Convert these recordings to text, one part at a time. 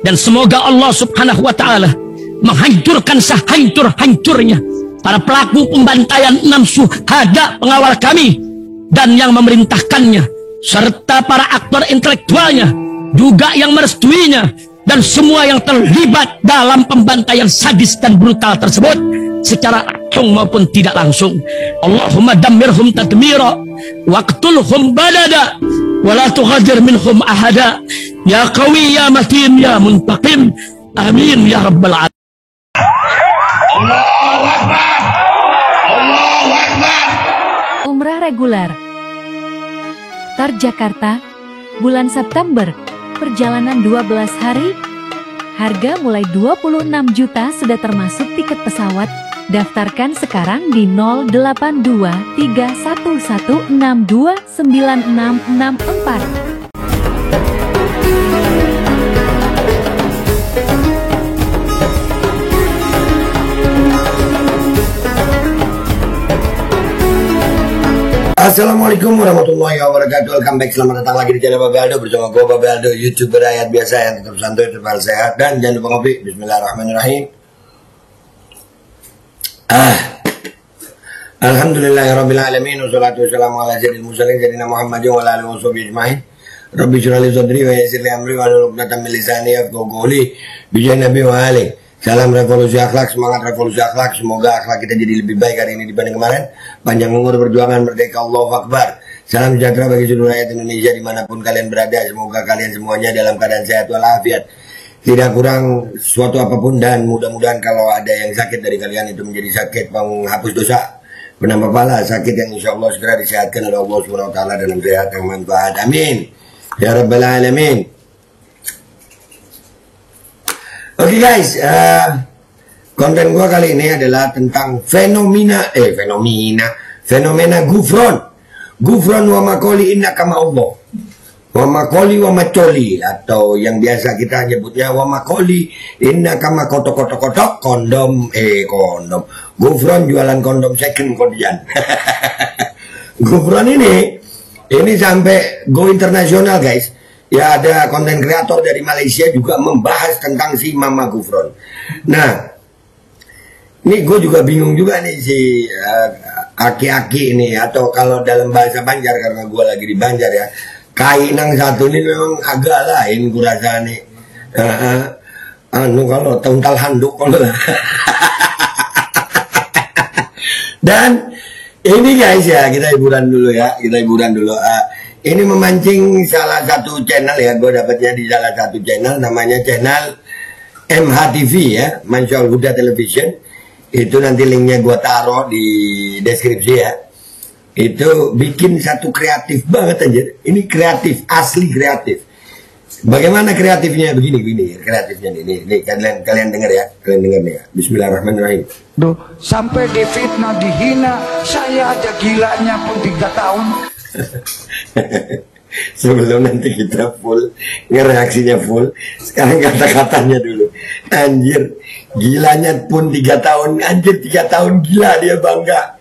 Dan semoga Allah subhanahu wa ta'ala menghancurkan sehancur-hancurnya para pelaku pembantaian 6 syuhada pengawal kami dan yang memerintahkannya, serta para aktor intelektualnya juga yang merestuinya, dan semua yang terlibat dalam pembantaian sadis dan brutal tersebut secara langsung maupun tidak langsung. Allahumma dammirhum tadmira waqtulhum balada wala tughadir minhum ahada ya qawi ya matin ya muntaqim amin ya rabbal alamin. Allahu Akbar, Allahu Akbar. Umrah reguler Tar Jakarta bulan September, perjalanan 12 hari, harga mulai 26 juta sudah termasuk tiket pesawat. Daftarkan sekarang di 082311629664. Assalamualaikum warahmatullahi wabarakatuh. Welcome back, selamat datang lagi di channel Babe Aldo bersama gue Babe Aldo, YouTuber rakyat biasa yang tetap santuy, tetap sehat, dan jangan lupa ngopi. Bismillahirrahmanirrahim. Alhamdulillahirabbil alamin, wassalatu wassalamu ala sayyidil mursalin sayyidina Muhammadin wa ala alihi washabihi ajmain. Rabbi shrah li sadri wa yassir li amri wahlul 'uqdatam min lisani yafqahu qawli. Bi nabi wa ali. Salam revolusi akhlak, semangat revolusi akhlak. Semoga akhlak kita jadi lebih baik hari ini dibanding kemarin. Panjang umur, perjuangan, merdeka, Allahu Akbar. Salam sejahtera bagi seluruh rakyat Indonesia dimanapun kalian berada. Semoga kalian semuanya dalam keadaan sehat walafiat, tidak kurang suatu apapun, dan mudah-mudahan kalau ada yang sakit dari kalian itu menjadi sakit penghapus dosa, penambah pahala, sakit yang insya Allah segera disehatkan oleh Allah Subhanahu wa Ta'ala dalam sehat yang manfaat. Amin ya rabbal alamin. Oke guys, konten gua kali ini adalah tentang fenomena Gufron. Gufron wa makoli inna kama Allah. Wa makoli wa macoli, atau yang biasa kita nyebutnya wa makoli inna kama kotok kondom. Gufron jualan kondom second kodian. Gufron ini sampai go internasional guys. Ya, ada konten kreator dari Malaysia juga membahas tentang si Mama Gufron. Nah, ini gue juga bingung juga nih si aki-aki ini, atau kalau dalam bahasa Banjar, karena gue lagi di Banjar ya, kainang satu ini memang agak lain kurasa nih. Kalau tauntal handuk kalau dan ini guys ya, kita hiburan dulu. Ini memancing salah satu channel ya, gue dapatnya di salah satu channel, namanya channel MHTV ya, Mansyur Huda Television. Itu nanti linknya gue taruh di deskripsi ya. Itu bikin satu kreatif banget aja. Ini kreatif, asli kreatif. Bagaimana kreatifnya? Begini kreatifnya nih. Nih kalian dengar ya, nih ya. Bismillahirrahmanirrahim. Sampai difitnah, dihina, saya aja gilanya pun 3 tahun. Sebelum nanti kita full ngereaksinya full, sekarang kata-katanya dulu. Anjir, gilanya pun 3 tahun. Anjir, 3 tahun gila dia bangga.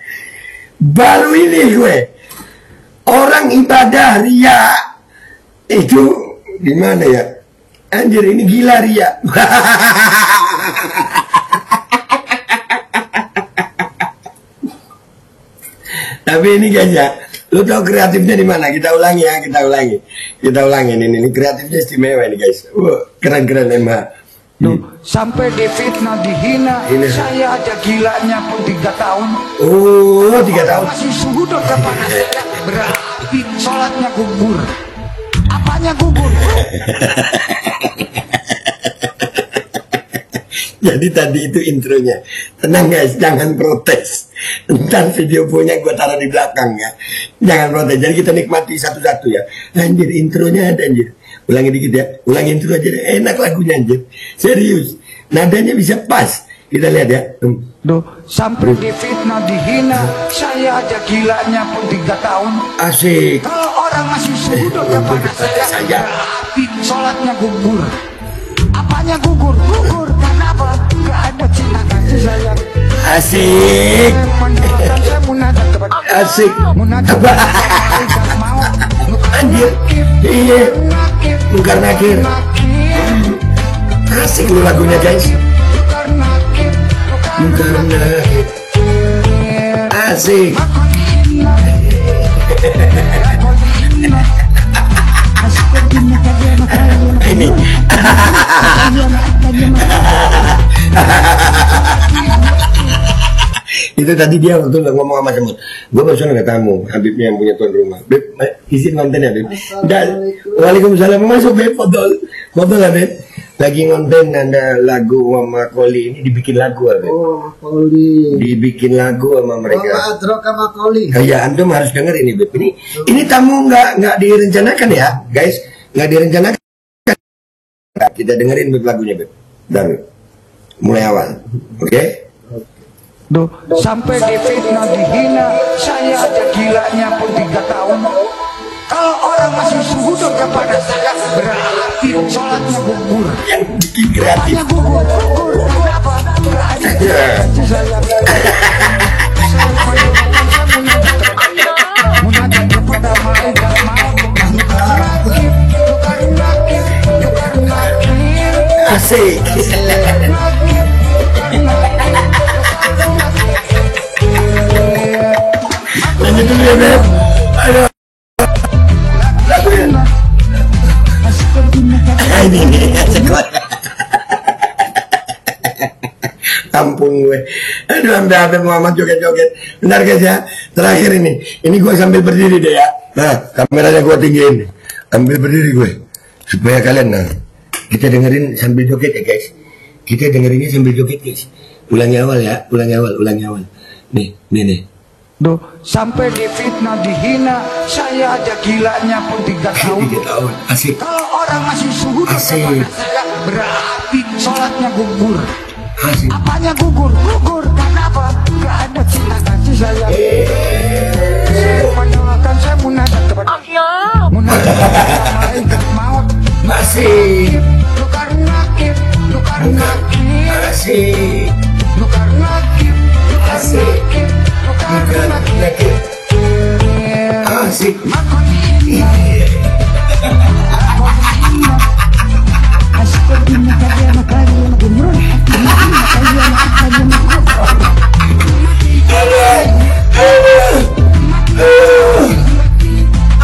Baru ini gue, orang ibadah ria itu gimana ya? Anjir, ini gila ria. Tapi ini guys ya, lu tahu kreatifnya di mana? Kita ulangi. Ini kreatifnya istimewa ini guys. Keren Emma. Sampai difitnah, dihina, saya aja gilanya pun 3 tahun. 3 tahun. Masih sujud depan saya, berarti sholatnya gugur. Apanya gugur? Jadi tadi itu intronya. Tenang guys, jangan protes. Ntar video punya gue taruh di belakang ya. Jangan protes. Jadi kita nikmati satu-satu ya. Anjir, intronya ada anjir. Ulangi dikit ya. Ulangi intro aja deh. Enak lagunya anjir. Serius. Nadanya bisa pas. Kita lihat ya. Sampai difitnah, dihina, saya aja gilanya pun 3 tahun. Asik. Kalau orang masih sujud depan saya, berarti sholatnya gugur. Apanya gugur? Gugur karena apa? Gak ada cinta kasih sayang. Asik. Asik. Anjir. Iya. Mungkar nakir. Asik lu lagunya guys. Karena asik. Ini itu tadi dia waktu ngomong sama Semut, gue barusan ada tamu, Habibnya yang punya tuan rumah. Beb, izin ngonten ya Beb. Dan waalaikumsalam, masuk Beb, foto lah Beb. Lagi ngonten ada lagu sama Koli, ini dibikin lagu Beb. Oh, Koli. Dibikin lagu sama mereka. Oh, Adrok sama Koli. Ya antum harus denger ini Beb. Ini tamu nggak direncanakan ya guys, nggak direncanakan. Kita dengerin Beb lagunya Beb. Dan mulai awal, oke? Duh, sampai difitnah dihina, saya aja gilanya pun 3 tahun. Kalau orang masih sujud kepada saya, berarti sholatnya gugur. Yang bikin kreatif. Sholatnya gugur, kenapa? Berarti saya munajat kepada malaikat maut. Asik. Lanjut dulu ya Beb. Aduh. Ini sekolah. Kampung gue. Aduh, sampai Muhammad joget-joget. Bentar guys ya. Terakhir ini gue sambil berdiri deh ya. Nah, kameranya gue tinggiin. Sambil berdiri gue. Supaya kalian kita dengerin sambil joget ya guys. Kita dengerinnya sambil joget guys. Ulangi awal ya, ulangi awal. Nih. Duh, sampai difitnah dihina, saya aja gilanya pun 3 tahun. 3 tahun, asik. Kalau orang masih sujud kepada saya, berarti sholatnya gugur. Asik. Apanya gugur? Gugur, kenapa? Gak ada cinta kasih saya. Saya mendoakan, saya munajat kepada munajat kepada malaikat maut. Asik. Tukar nakib, Asik. tukar nakib, Asik.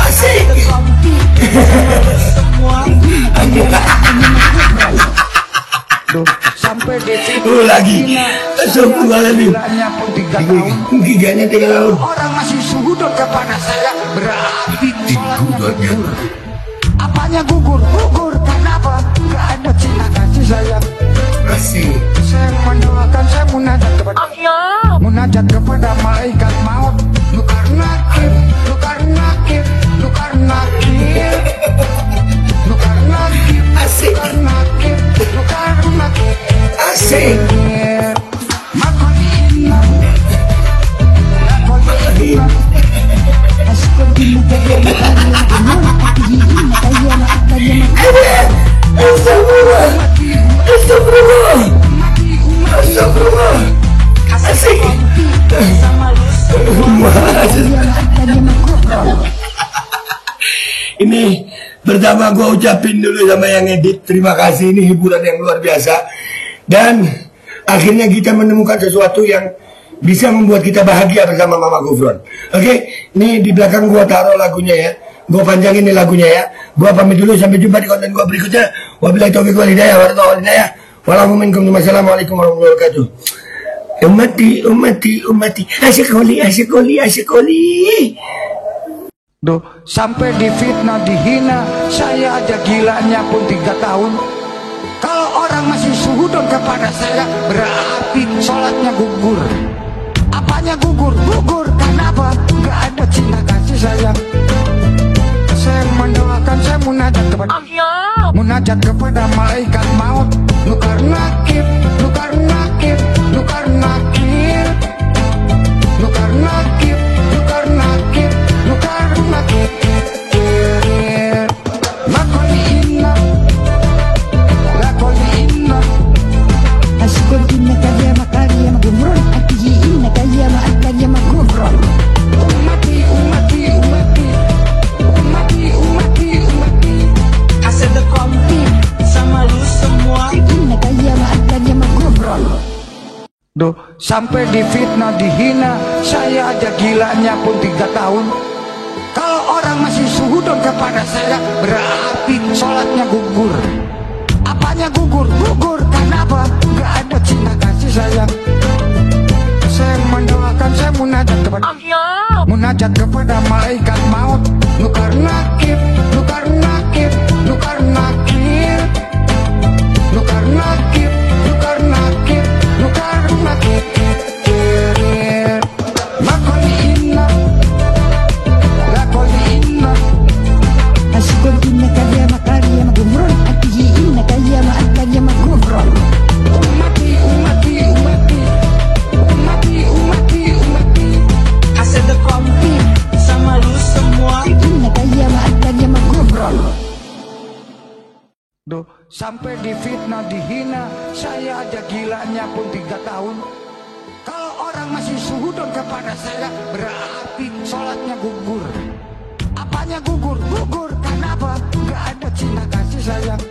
Asik. Sampai lagi. Astagfirullahaladzim. Giganya tinggal. Orang masih sujud kepada saya, berarti sholatnya gugur. Apanya gugur? Gugur, kenapa? Gak ada cinta kasih saya. Asik. Saya mendoakan, saya munajat kepada malaikat maut. Tukar nakib, tukar nakib, tukar nakib, tukar nakib, Asik. tukar nakib, tukar nakib. Asik. Astagfirullah. Asik. Ini pertama gue ucapin dulu sama yang edit, terima kasih, ini hiburan yang luar biasa. Dan akhirnya kita menemukan sesuatu yang bisa membuat kita bahagia bersama Mama Gufron. Oke, ini di belakang gua taruh lagunya ya. Gua panjangin nih lagunya ya. Gua pamit dulu, sampai jumpa di konten gua berikutnya. Wabillahi taufiq wal hidayah, wassalamualaikum warahmatullahi wabarakatuh. Ummati, asyik koli. Duh, sampai difitnah dihina, saya aja gilanya pun 3 tahun. Kalau orang masih sujud kepada saya, berarti sholatnya gugur. Apanya gugur? Gugur, kenapa? Gak ada cinta kasih sayang. Saya mendoakan, saya munajat kepada malaikat maut. Tukar nakib, tukar nakib, tukar nakib, tukar nakib, tukar nakib, tukar nakib. I said the sama lu semua. Duh, sampai difitnah, dihina, saya aja gilanya pun 3 tahun. Kalau orang masih suhudon kepada saya, berarti sholatnya gugur. Apanya gugur? Gugur, kenapa? Gak ada cinta kasih sayang. Saya mendoakan, saya munajat kepada malaikat maut. Nukar nakib, nukar nakib, nukar nakib, nukar nakib, nukar nakib, nukar nakib. Makoli inna, lakoli inna. Asyikun inna kaya makariya magumron, atihi inna kaya maakariya magumron. Umati, umati, umati, umati, umati, umati. Asal komplit sama lu semua. Inna kaya maakariya magumron. Duh, sampai difitnah, dihina, saya aja gilanya pun 3 tahun. Kalau orang masih suhudon kepada saya, berarti sholatnya gugur. Apanya gugur? Gugur, kenapa? Gak ada cinta kasih sayang.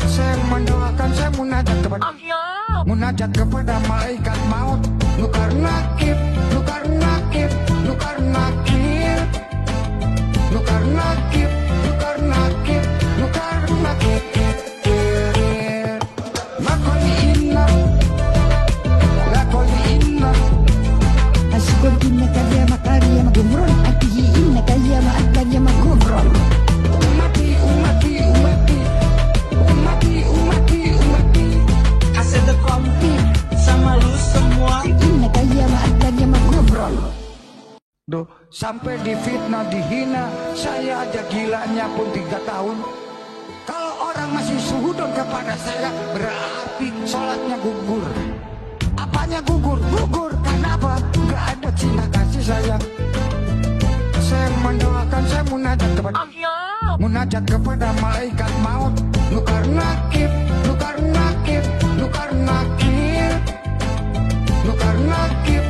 Saya mendoakan, saya munajat kepada malaikat maut. Nukar nakib, nukar nakib, nukar nakib, nukar nakib, nukar nakib, nukar nakib. Makoli inna, lakoli inna. Asyikun inna kaya makariya magumron, atihi inna kaya maakariya magumron. Umati, umati, umati, umati, umati, umati. Asal komplit sama lu semua. Inna kaya maakariya magumron. Duh, sampai difitnah, dihina, saya aja gilanya pun 3 tahun. Kalau orang masih suhudon kepada saya, berarti sholatnya gugur. Apanya gugur? Gugur, kenapa? Gak ada cinta kasih sayang. Saya mendoakan, saya munajat kepada malaikat maut. Nukar nakib, nukar nakib, nukar nakib, nukar nakib,